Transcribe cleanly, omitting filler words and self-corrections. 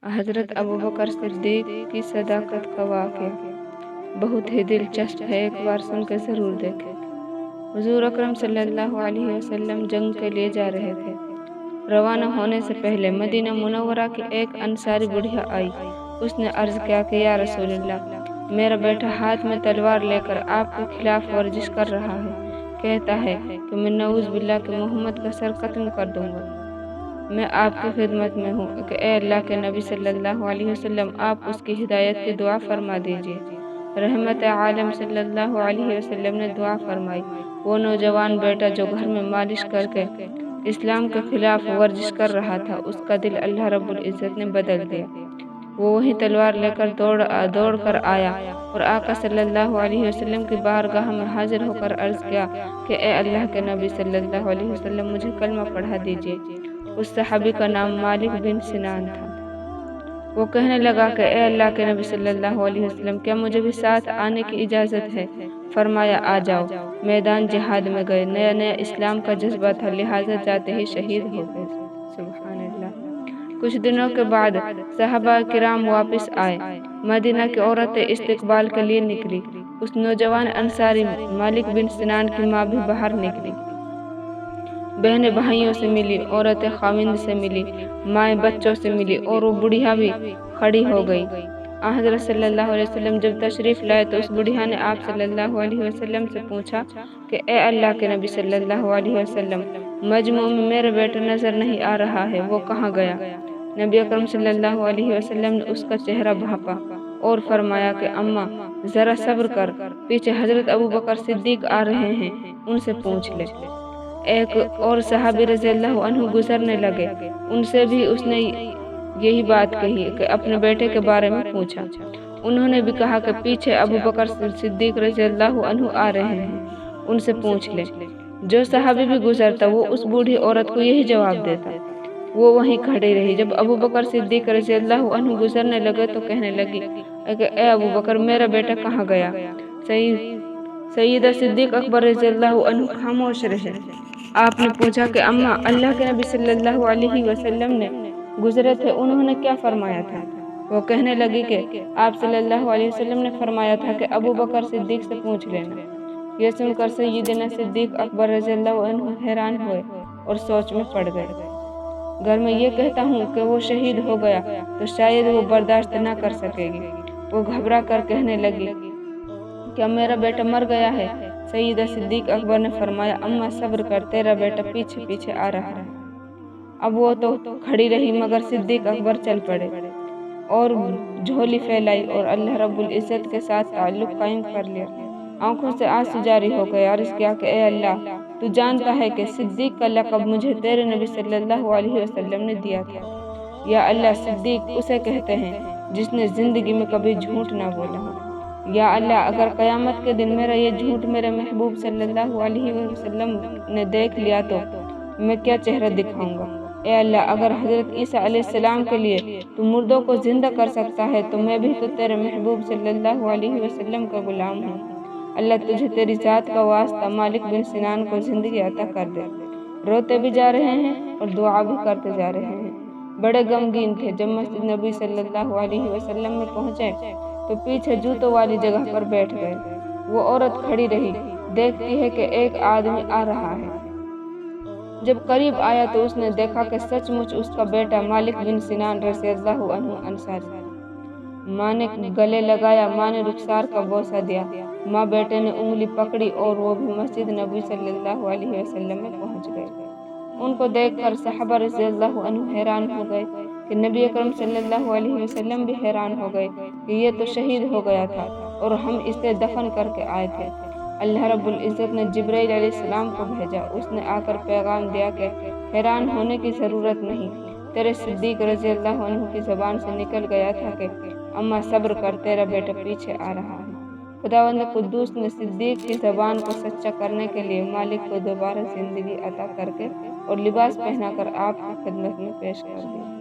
हज़रत अबू बकर सिद्दीक़ की सदाकत का वाक़या बहुत ही दिलचस्प है। एक बार सुन के ज़रूर देखें। हुज़ूर अकरम सल्लल्लाहु अलैहि वसल्लम जंग के लिए जा रहे थे। रवाना होने से पहले मदीना मुनव्वरा की एक अंसारी बुढ़िया आई। उसने अर्ज़ किया कि या रसूलल्लाह, मेरा बेटा हाथ में तलवार लेकर आपके खिलाफ वर्जिश कर रहा है। कहता है कि मैं नऊज़ बिल्लाह के मोहम्मद का सर कत्ल कर दूंगा। मैं आपकी खिदमत में हूँ कि ए अल्लाह के नबी सल्लल्लाहु अलैहि वसल्लम, आप उसकी हिदायत की दुआ फरमा दीजिए। रहमत आलम सल्लल्लाहु अलैहि वसल्लम ने दुआ फरमाई। वो नौजवान बेटा जो घर में मालिश करके इस्लाम के खिलाफ वर्जिश कर रहा था, उसका दिल अल्लाह रब्बुल इज़्ज़त ने बदल दिया। वो वही तलवार लेकर दौड़ कर आया और आका सल्लल्लाहु अलैहि वसल्लम की बारगाह में हाजिर होकर अर्ज़ किया कि ए अल्लाह के नबी सल्लल्लाहु अलैहि वसल्लम, मुझे कलमा पढ़ा दीजिए। उस सहाबी का नाम मालिक बिन सिनान था। वो कहने लगा कि ए अल्लाह के नबी सल्लल्लाहु अलैहि वसल्लम, क्या मुझे भी साथ आने की इजाज़त है? फरमाया, आ जाओ। मैदान जिहाद में गए। नया नया इस्लाम का जज्बा था, लिहाजा जाते ही शहीद हो गए। सुभान अल्लाह। कुछ दिनों के बाद सहाबा किराम वापस आए। मदीना की औरतें इस्तकबाल के लिए निकली। उस नौजवान अंसारी मालिक बिन सिनान की माँ भी बाहर निकली। बहनें भाइयों से मिली, औरतें खाविंद से मिली, माएँ बच्चों से मिली और वो बुढ़िया भी खड़ी हो गई। हज़रत सल्लल्लाहु अलैहि वसल्लम जब तशरीफ़ लाए तो उस बुढ़िया ने आप सल्लल्लाहु अलैहि वसल्लम से पूछा कि ए अल्लाह के नबी सल्लल्लाहु अलैहि वसल्लम, मजमू में मेरा बेटा नज़र नहीं आ रहा है, वो कहाँ गया? नबी अकरम सल्लल्लाहु अलैहि वसल्लम ने उसका चेहरा भांपा और फरमाया कि अम्मा, ज़रा सब्र कर, पीछे हज़रत अबू बकर सिद्दीक़ आ रहे हैं, उनसे पूछ ले। एक और सहाबी रज़ियल्लाहु अन्हु गुजरने लगे। उनसे भी उसने यही बात कही कि अपने बेटे के बारे में पूछा। उन्होंने भी कहा कि पीछे अबू बकर सिद्दीक़ रज़ियल्लाहु अन्हु आ रहे हैं, उनसे पूछ ले। जो सहाबी भी गुजरता वो उस बूढ़ी औरत को यही जवाब देता। वो वहीं खड़ी रही। जब अबू बकर सिद्दीक़ रज़ियल्लाहु अन्हु गुजरने लगे तो कहने लगी कि ए अबू बकर, मेरा बेटा कहाँ गया? सईदा सिद्दीक़ अकबर रज़ियल्लाहु अन्हु खामोश रहे। आपने पूछा कि अम्मा, अल्लाह के नबी सल्लल्लाहु अलैहि वसल्लम ने गुजरे थे, उन्होंने क्या फरमाया था? वो कहने लगी कि आप सल्लल्लाहु अलैहि वसल्लम ने फरमाया था कि अबू बकर सिद्दीक़ से पूछ लेना। यह सुनकर सय्यदना सिद्दीक़ अकबर रज़ियल्लाहु अन्हु हैरान हुए और सोच में पड़ गए। घर में ये कहता हूँ कि वो शहीद हो गया तो शायद वो बर्दाश्त न कर सकेगी। वो घबरा कर कहने लगी, क्या मेरा बेटा मर गया है? सईदा सिद्दीक़ अकबर ने फरमाया, अम्मा सब्र कर, तेरा बेटा पीछे पीछे आ रहा है। अब वो तो खड़ी रही मगर सिद्दीक़ अकबर चल पड़े और झोली फैलाई और अल्लाह रब्बुल इज़्ज़त के साथ ताल्लुक़ कायम कर लिया। आंखों से आंसू जारी हो गए। अर्ज़ किया कि ए अल्लाह, तू जानता है कि सिद्दीक़ का लक़ब मुझे तेरे नबी सल्लल्लाहु अलैहि वसल्लम ने दिया था। या अल्लाह, सिद्दीक़ उसे कहते हैं जिसने ज़िंदगी में कभी झूठ ना बोला हो। या अल्लाह, अगर क़यामत के दिन मेरा ये झूठ मेरे महबूब सल्लल्लाहु अलैहि वसल्लम ने देख लिया तो मैं क्या चेहरा दिखाऊंगा? ए अल्लाह, अगर हज़रत ईसा अलैहिस्सलाम के लिए तू मुर्दों को जिंदा कर सकता है तो मैं भी तो तेरे महबूब सल्लल्लाहु अलैहि वसल्लम का गुलाम हूँ। अल्लाह, तुझे तेरी ज़ात का वास्ता मालिक बिन सिनान को ज़िंदगी अता कर दे। रोते भी जा रहे हैं और दुआ भी करते जा रहे हैं। बड़े गमगीन थे। जब मस्जिद नबी सल्लल्लाहु अलैहि वसल्लम में पहुँचे तो पीछे जूतों वाली जगह पर बैठ गए। वो औरत खड़ी रही, देखती है कि एक आदमी आ रहा है। जब करीब आया तो उसने देखा कि सचमुच उसका बेटा मालिक बिन सिनान रज़ियल्लाहु अन्हु अंसारी। माँ ने गले लगाया, माँ ने रुखसार का बोसा दिया। माँ बेटे ने उंगली पकड़ी और वो भी मस्जिद नबी सल्लल्लाहु अलैहि वसल्लम में पहुंच गए। उनको देखकर सहाबा रज़ियल्लाहु अन्हु हैरान हो गए कि नबी अकरम सल्लल्लाहु अलैहि वसल्लम भी हैरान हो गए कि ये तो शहीद हो गया था और हम इसे दफन करके आए थे। अल्लाह रब्बुल इज़्ज़त ने जिब्राइल अलैहिस्सलाम को भेजा। उसने आकर पैगाम दिया कि हैरान होने की ज़रूरत नहीं, तेरे सिद्दीक़ रज़ियल्लाहु अन्हु की ज़बान से निकल गया था कि अम्मा सब्र कर, तेरा बेटा पीछे आ रहा है। खुदावंद कुद्दूस ने सिद्दीक़ की ज़बान को सच्चा करने के लिए मालिक को दोबारा ज़िंदगी अता करके और लिबास पहनाकर आपकी खिदमत में पेश कर दिया।